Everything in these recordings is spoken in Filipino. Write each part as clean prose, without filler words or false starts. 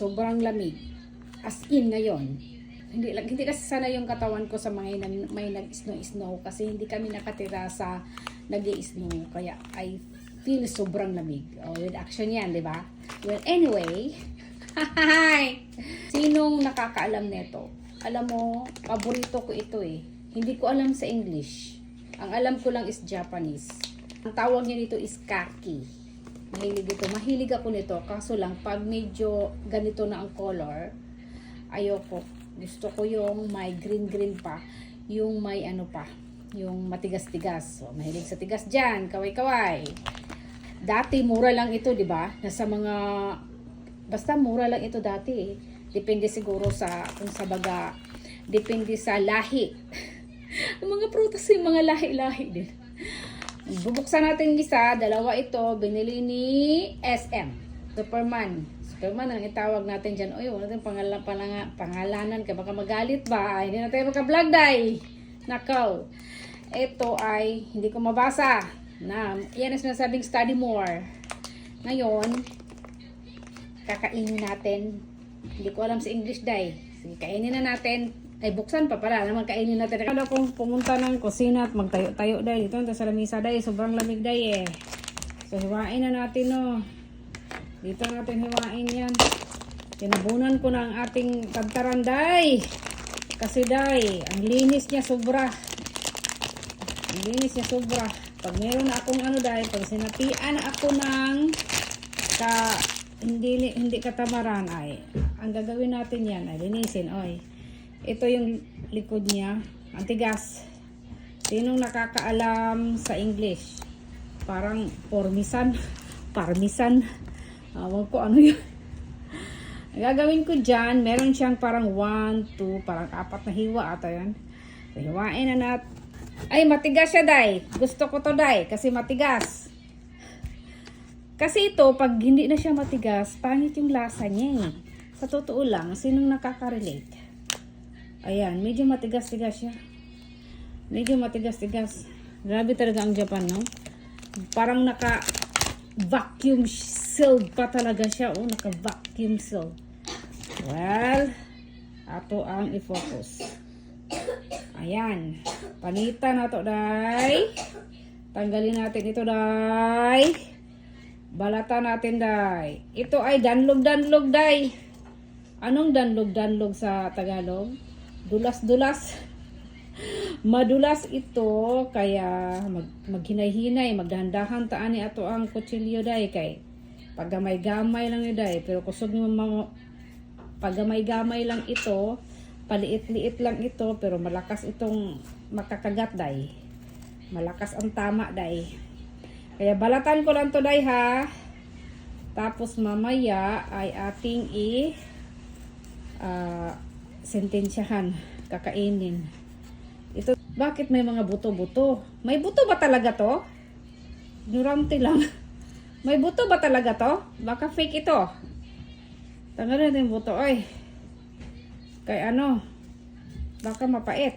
Sobrang lamig. As in ngayon. Hindi kasi sana yung katawan ko sa mga may nag-snow kasi hindi kami nakatira sa nag-i-snow. Kaya I feel sobrang lamig. Oh, with action yan, di ba? Well, anyway. Sinong nakakaalam nito? Alam mo, paborito ko ito eh. Hindi ko alam sa English. Ang alam ko lang is Japanese. Ang tawag niya dito is kaki. Mahilig ako nito. Kaso lang, pag medyo ganito na ang color, ayoko. Gusto ko yung may green pa. Yung may ano pa. Yung matigas-tigas. So, mahilig sa tigas dyan. Kaway-kaway. Dati, mura lang ito, di ba? Nasa mga... Basta mura lang ito dati eh. Depende siguro sa... Kung sa baga... Depende sa lahi. Ang mga prutas yung mga lahi-lahi din. Bubuksan natin isa, dalawa ito, binili ni SM. Superman ang itawag natin dyan. Uy, wala natin pangalanan ka. Baka magalit ba? Hindi na tayo magka-vlog day. Nakaw. Ito ay, hindi ko mabasa. Yan ang sinasabing study more. Ngayon, kakainin natin. Hindi ko alam sa English day. Sige, kainin na natin. Ay, buksan pa pala. Naman kainin natin. Kada kong pumunta ng kusina at magtayo-tayo day. Dito, sa lamisa day. Sobrang lamig day eh. So, hiwain na natin no. Dito natin hiwain yan. Tinabunan ko na ang ating kantaran day. Kasi day, ang linis niya sobra. Ang linis niya sobra. Pag meron na akong ano day, pag sinapian ako ng hindi katamaran ay, ang gagawin natin yan ay linisin. Oy. Ito yung likod niya. Ang tigas. Sinong nakakaalam sa English? Parang parmesan. Awag ko ano yun. Ang gagawin ko dyan, meron siyang parang 1, 2, parang 4 na hiwa ata yan. So, hiwain na natin. Ay, matigas siya, day. Gusto ko to, day. Kasi matigas. Kasi ito, pag hindi na siya matigas, pangit yung lasa niya eh. Sa totoo lang, sinong nakaka-relate? Ayan, medyo matigas-tigas siya. Medyo matigas-tigas. Grabe talaga ang Japan, no? Parang naka-vacuum sealed pa talaga siya. Oh, naka-vacuum sealed. Well, ato ang i-focus. Ayan. Palitan na to, day. Tanggalin natin ito, day. Balatan natin, day. Ito ay danlog-danlog, day. Anong danlog-danlog sa Tagalog? Dulas-dulas. Madulas ito, kaya maghinay-hinay, magdahan-dahan taan ni ato ang kutsilyo day kay paggamay-gamay lang ni day, pero kusog ni paggamay-gamay lang ito, paliit-liit lang ito, pero malakas itong makakagat day. Malakas ang tama day. Kaya balatan ko lang to day ha. Tapos mamaya ay ating sentensyahan, kakainin. Ito, bakit may mga buto-buto? May buto ba talaga to? Ignorante lang. May buto ba talaga to? Baka fake ito. Tanggalin natin yung buto. Oy. Kay ano? Baka mapait.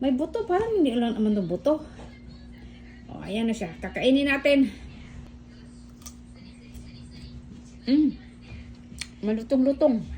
May buto. Parang hindi lang naman itong buto. O, ayan na siya. Kakainin natin. Malutong-lutong.